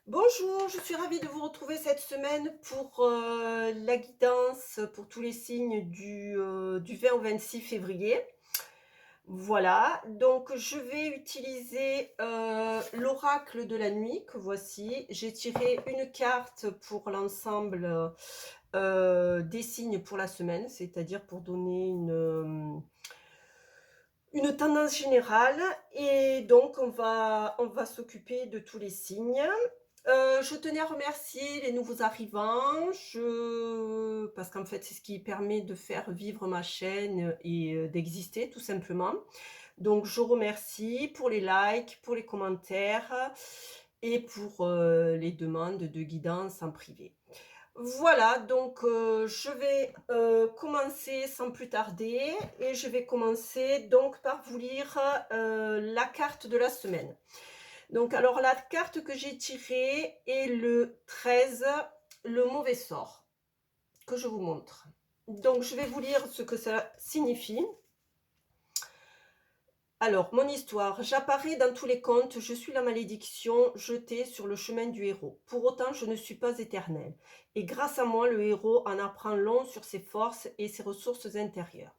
Bonjour, je suis ravie de vous retrouver cette semaine pour la guidance pour tous les signes du 20 au 26 février. Voilà, donc je vais utiliser l'oracle de la nuit que voici. J'ai tiré une carte pour l'ensemble des signes pour la semaine, c'est-à-dire pour donner une tendance générale. Et donc on va s'occuper de tous les signes. Je tenais à remercier les nouveaux arrivants, parce qu'en fait, c'est ce qui permet de faire vivre ma chaîne et d'exister tout simplement. Donc je remercie pour les likes, pour les commentaires et pour, les demandes de guidance en privé. Voilà, donc je vais, commencer sans plus tarder et je vais commencer donc par vous lire, la carte de la semaine. Donc alors la carte que j'ai tirée est le 13, le mauvais sort, que je vous montre. Donc je vais vous lire ce que ça signifie. Alors, mon histoire. J'apparais dans tous les contes, je suis la malédiction jetée sur le chemin du héros. Pour autant, je ne suis pas éternelle. Et grâce à moi, le héros en apprend long sur ses forces et ses ressources intérieures.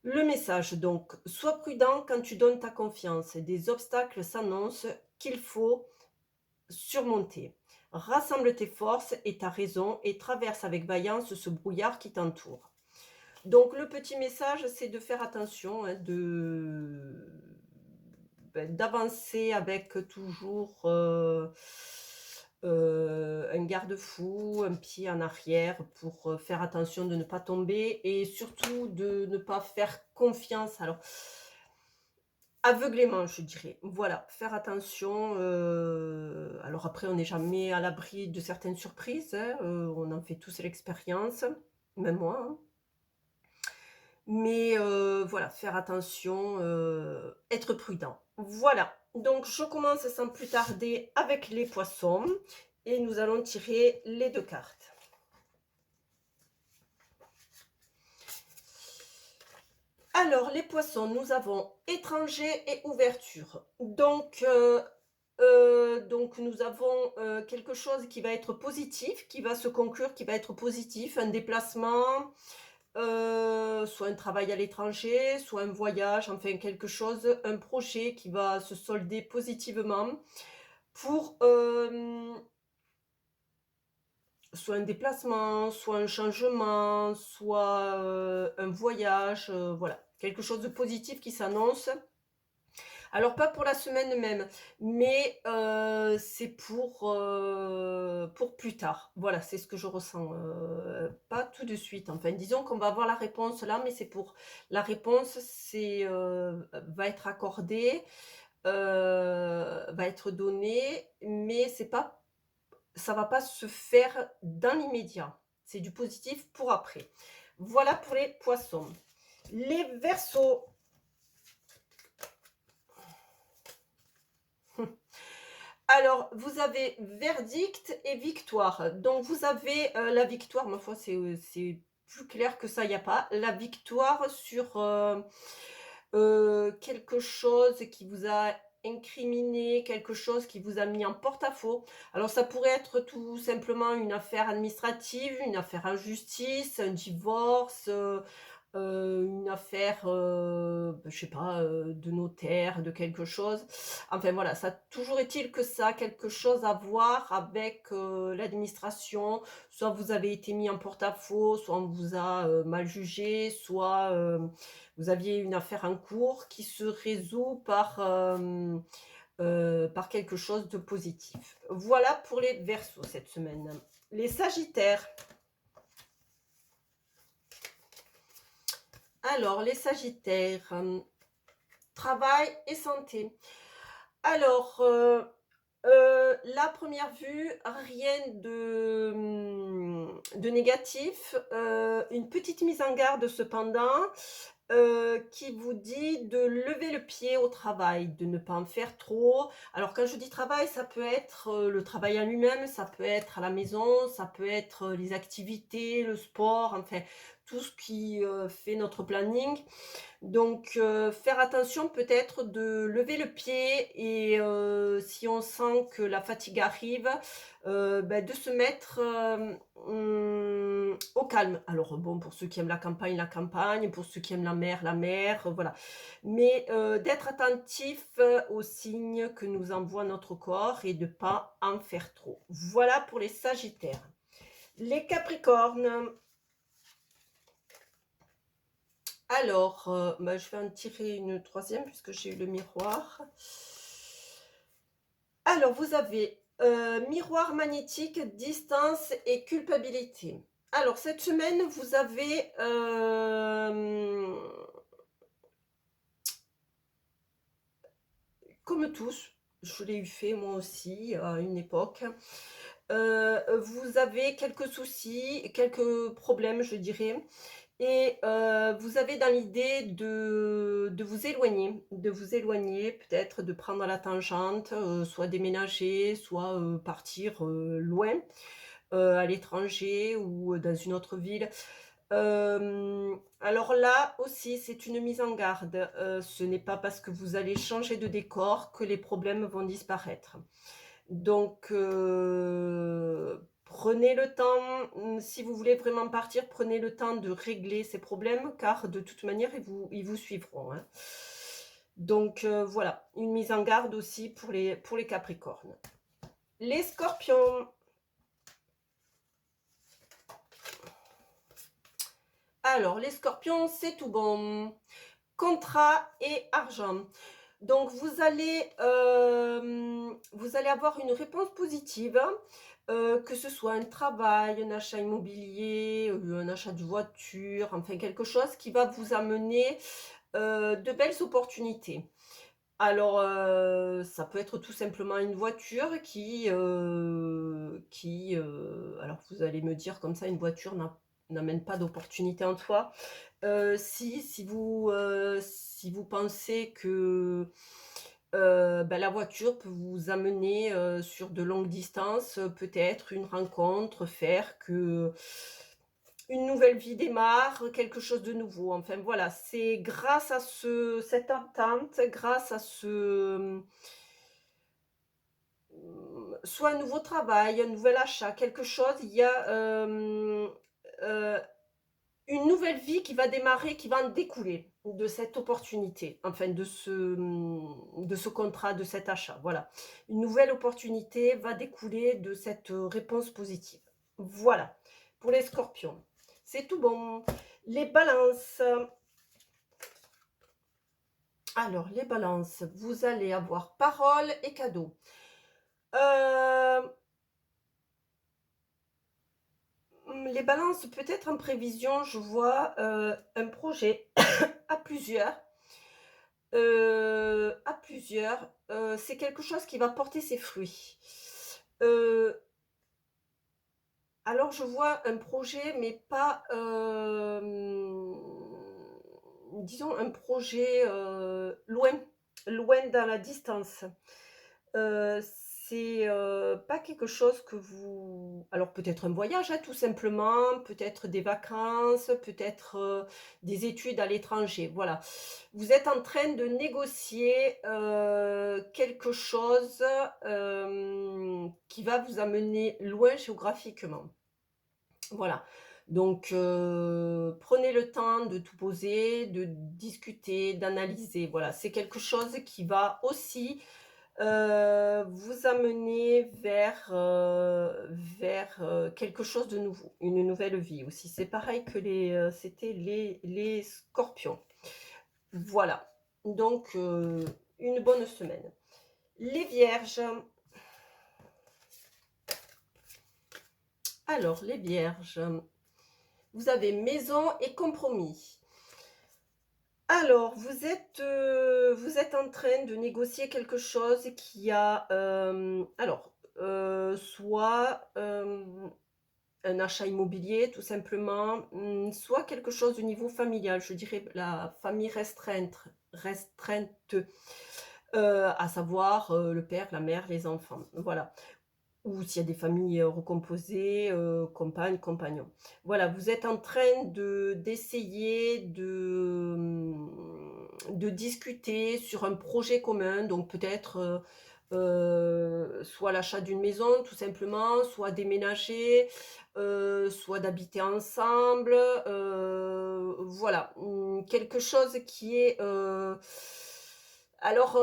Le message donc, sois prudent quand tu donnes ta confiance. Des obstacles s'annoncent qu'il faut surmonter. Rassemble tes forces et ta raison et traverse avec vaillance ce brouillard qui t'entoure. Donc le petit message, c'est de faire attention, hein, d'avancer avec toujours, un garde-fou, un pied en arrière pour, faire attention de ne pas tomber et surtout de ne pas faire confiance. Alors aveuglément, je dirais. Voilà, faire attention, alors après on n'est jamais à l'abri de certaines surprises, hein, on en fait tous l'expérience, même moi, hein. Mais voilà, faire attention, être prudent. Voilà, donc je commence sans plus tarder avec les poissons et nous allons tirer les 2 cartes. Alors les poissons, nous avons étranger et ouverture. Donc nous avons, quelque chose qui va être positif, qui va se conclure, qui va être positif, un déplacement, soit un travail à l'étranger, soit un voyage, enfin quelque chose, un projet qui va se solder positivement pour, soit un déplacement, soit un changement, soit, un voyage, voilà, quelque chose de positif qui s'annonce. Alors pas pour la semaine même, mais c'est pour plus tard. Voilà, c'est ce que je ressens, pas tout de suite. Enfin, disons qu'on va avoir la réponse là, mais c'est pour la réponse, va être accordée, va être donnée, mais c'est pas ça va pas se faire dans l'immédiat. C'est du positif pour après. Voilà pour les poissons. Les verseaux. Alors, vous avez verdict et victoire. Donc vous avez, la victoire, ma foi, c'est plus clair que ça, il y a pas. La victoire sur, quelque chose qui vous a incriminé, quelque chose qui vous a mis en porte-à-faux. Alors ça pourrait être tout simplement une affaire administrative, une affaire en justice, un divorce, une affaire, je sais pas, de notaire, de quelque chose. Enfin voilà, ça toujours est-il que ça a quelque chose à voir avec, l'administration. Soit vous avez été mis en porte-à-faux, soit on vous a, mal jugé, soit, vous aviez une affaire en cours qui se résout par quelque chose de positif. Voilà pour les Verseaux cette semaine. Les Sagittaires. Alors les Sagittaires, travail et santé. Alors, là, première vue, rien de négatif, une petite mise en garde cependant, qui vous dit de lever le pied au travail, de ne pas en faire trop. Alors quand je dis travail, ça peut être, le travail en lui-même, ça peut être à la maison, ça peut être, les activités, le sport, enfin tout ce qui, fait notre planning. Donc faire attention peut-être de lever le pied et si on sent que la fatigue arrive, de se mettre, au calme. Alors bon, pour ceux qui aiment la campagne, pour ceux qui aiment la mer, voilà. Mais d'être attentif, aux signes que nous envoie notre corps et de pas en faire trop. Voilà pour les sagittaires. Les capricornes. Alors, je vais en tirer une troisième puisque j'ai eu le miroir. Alors, vous avez miroir magnétique, distance et culpabilité. Alors, cette semaine, vous avez comme tous, je l'ai eu fait moi aussi à une époque, vous avez quelques soucis, quelques problèmes, je dirais. Et vous avez dans l'idée de vous éloigner, peut-être de prendre la tangente, soit déménager, soit, partir, loin, à l'étranger ou dans une autre ville. Alors là aussi, c'est une mise en garde. Ce n'est pas parce que vous allez changer de décor que les problèmes vont disparaître. Donc, prenez le temps, si vous voulez vraiment partir, prenez le temps de régler ces problèmes, car de toute manière, ils vous suivront, hein. Donc, voilà, une mise en garde aussi pour les capricornes. Les scorpions. Alors, les scorpions, c'est tout bon. Contrat et argent. Donc vous allez avoir une réponse positive, que ce soit un travail, un achat immobilier, un achat de voiture, enfin quelque chose qui va vous amener, de belles opportunités. Alors, ça peut être tout simplement une voiture alors vous allez me dire comme ça, une voiture n'amène pas d'opportunité en soi. Si vous pensez que, la voiture peut vous amener, sur de longues distances, peut-être une rencontre, faire que une nouvelle vie démarre, quelque chose de nouveau. Enfin voilà, c'est grâce à cette entente, grâce à soit un nouveau travail, un nouvel achat, quelque chose, il y a, heu, une nouvelle vie qui va démarrer, qui va en découler de cette opportunité, enfin de ce contrat, de cet achat, voilà. Une nouvelle opportunité va découler de cette, réponse positive. Voilà, pour les scorpions. C'est tout bon. Les balances. Alors les balances, vous allez avoir parole et cadeau. Hem Les balances, peut-être en prévision, je vois, un projet à plusieurs, c'est quelque chose qui va porter ses fruits. Heu, alors je vois un projet, mais pas, disons un projet, loin dans la distance. C'est, pas quelque chose que vous alors peut-être un voyage, hein, tout simplement, peut-être des vacances, peut-être, des études à l'étranger, voilà. Vous êtes en train de négocier, quelque chose, qui va vous amener loin géographiquement. Voilà. Donc, prenez le temps de tout poser, de discuter, d'analyser. Voilà, c'est quelque chose qui va aussi, vous amener vers quelque chose de nouveau, une nouvelle vie aussi. C'est pareil que c'était les scorpions. Voilà, donc une bonne semaine. Les vierges. Alors les vierges, vous avez maison et compromis. Alors vous êtes en train de négocier quelque chose qui a, soit, un achat immobilier tout simplement, soit quelque chose au niveau familial, je dirais la famille restreinte, à savoir, le père, la mère, les enfants, voilà. Ou s'il y a des familles, recomposées, compagne, compagnon. Voilà, vous êtes en train d'essayer de discuter sur un projet commun, donc peut-être, soit l'achat d'une maison tout simplement, soit déménager, soit d'habiter ensemble, voilà, quelque chose qui est, alors,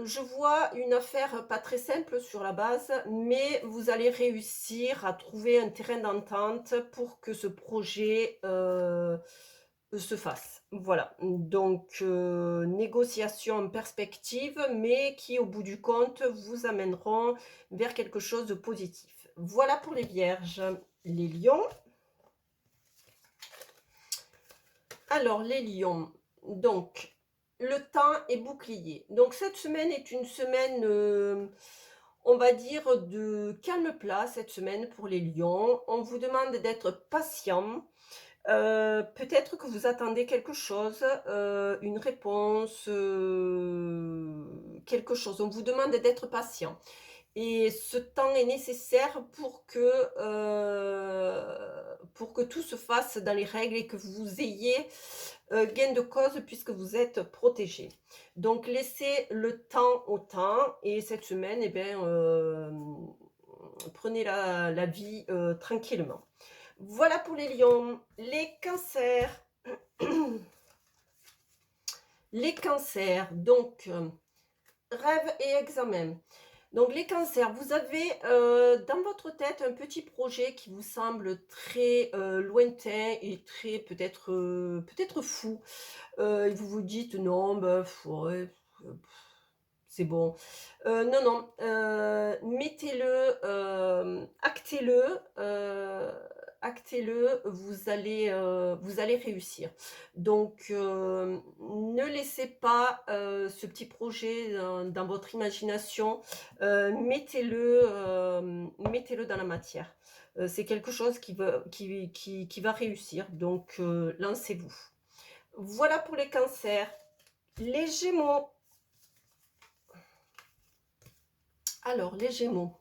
je vois une affaire pas très simple sur la base, mais vous allez réussir à trouver un terrain d'entente pour que ce projet, se fasse. Voilà, donc négociation en perspective, mais qui au bout du compte vous amèneront vers quelque chose de positif. Voilà pour les vierges. Les lions. Alors les lions, donc le temps est bouclier. Donc cette semaine est une semaine, on va dire de calme plat cette semaine pour les lions. On vous demande d'être patient. Peut-être que vous attendez quelque chose, une réponse, quelque chose. On vous demande d'être patient. Et ce temps est nécessaire pour que tout se fasse dans les règles et que vous ayez, gain de cause puisque vous êtes protégés. Donc laissez le temps au temps et cette semaine, eh bien, prenez la vie, tranquillement. Voilà pour les lions. Les cancers. Les cancers, donc, rêve et examen. Donc les cancers, vous avez, dans votre tête un petit projet qui vous semble très, lointain et très peut-être fou. Et vous vous dites: «Non, bah, ouais, c'est bon». Non, non, mettez-le, actez-le, vous allez réussir. Donc, ne laissez pas, ce petit projet dans votre imagination, mettez-le dans la matière. C'est quelque chose qui va réussir, donc, lancez-vous. Voilà pour les cancers. Les gémeaux. Alors, les gémeaux.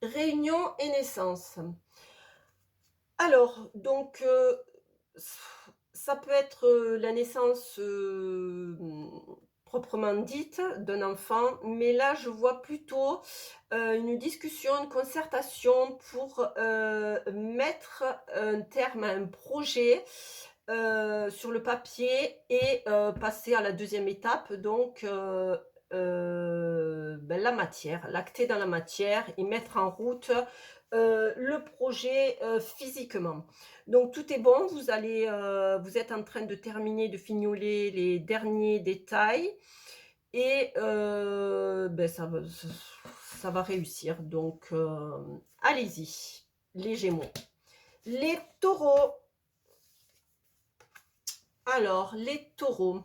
Réunion et naissance. Alors, donc, ça peut être, la naissance, proprement dite d'un enfant, mais là, je vois plutôt, une discussion, une concertation pour, mettre un terme à un projet, sur le papier et passer à la deuxième étape, donc, la matière, l'acter dans la matière et mettre en route, le projet, physiquement. Donc tout est bon, vous êtes en train de terminer, de fignoler les derniers détails et ça va réussir donc allez-y, les gémeaux. Les taureaux. Alors, les taureaux.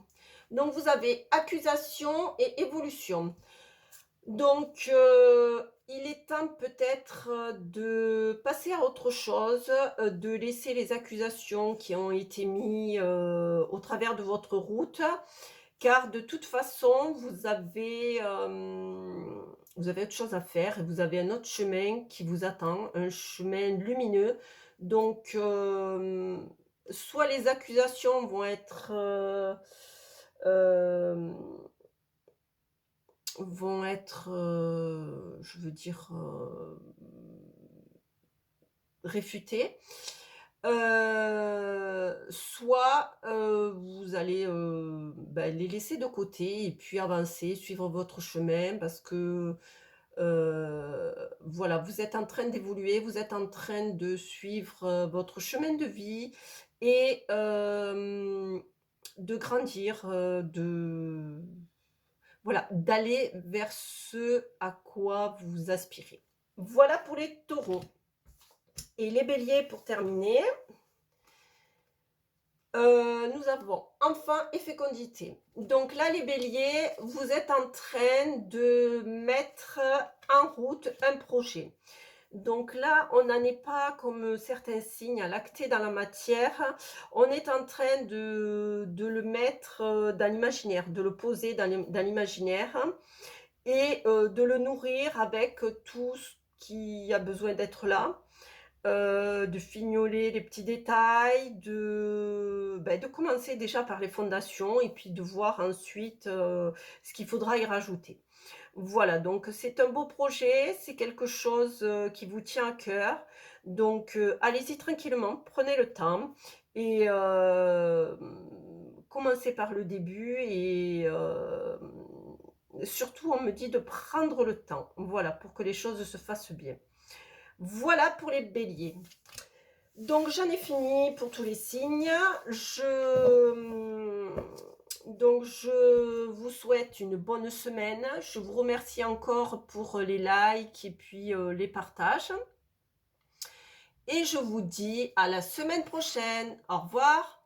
Donc vous avez accusation et évolution. Donc, il est temps peut-être, de passer à autre chose, de laisser les accusations qui ont été mises, au travers de votre route, car de toute façon, vous avez autre chose à faire et vous avez un autre chemin qui vous attend, un chemin lumineux. Donc, soit les accusations hem vont être, je veux dire, réfutées, soit, vous allez, les laisser de côté et puis avancer, suivre votre chemin parce que, voilà, vous êtes en train d'évoluer, vous êtes en train de suivre, votre chemin de vie et de grandir, d'aller vers ce à quoi vous aspirez. Voilà pour les taureaux. Et les béliers pour terminer, nous avons enfant et fécondité. Donc là, les béliers, vous êtes en train de mettre en route un projet. Donc là, on n'en est pas comme certains signes à l'acté dans la matière. On est en train de le mettre, dans l'imaginaire, de le poser dans l'imaginaire et de le nourrir avec tout ce qui a besoin d'être là. De fignoler les petits détails, de commencer déjà par les fondations et puis de voir ensuite, ce qu'il faudra y rajouter. Voilà, donc c'est un beau projet, c'est quelque chose, qui vous tient à cœur. Donc, allez-y tranquillement, prenez le temps et commencez par le début et surtout on me dit de prendre le temps, voilà, pour que les choses se fassent bien. Voilà pour les béliers. Donc j'en ai fini pour tous les signes. Donc je vous souhaite une bonne semaine. Je vous remercie encore pour les likes et puis les partages. Et je vous dis à la semaine prochaine. Au revoir.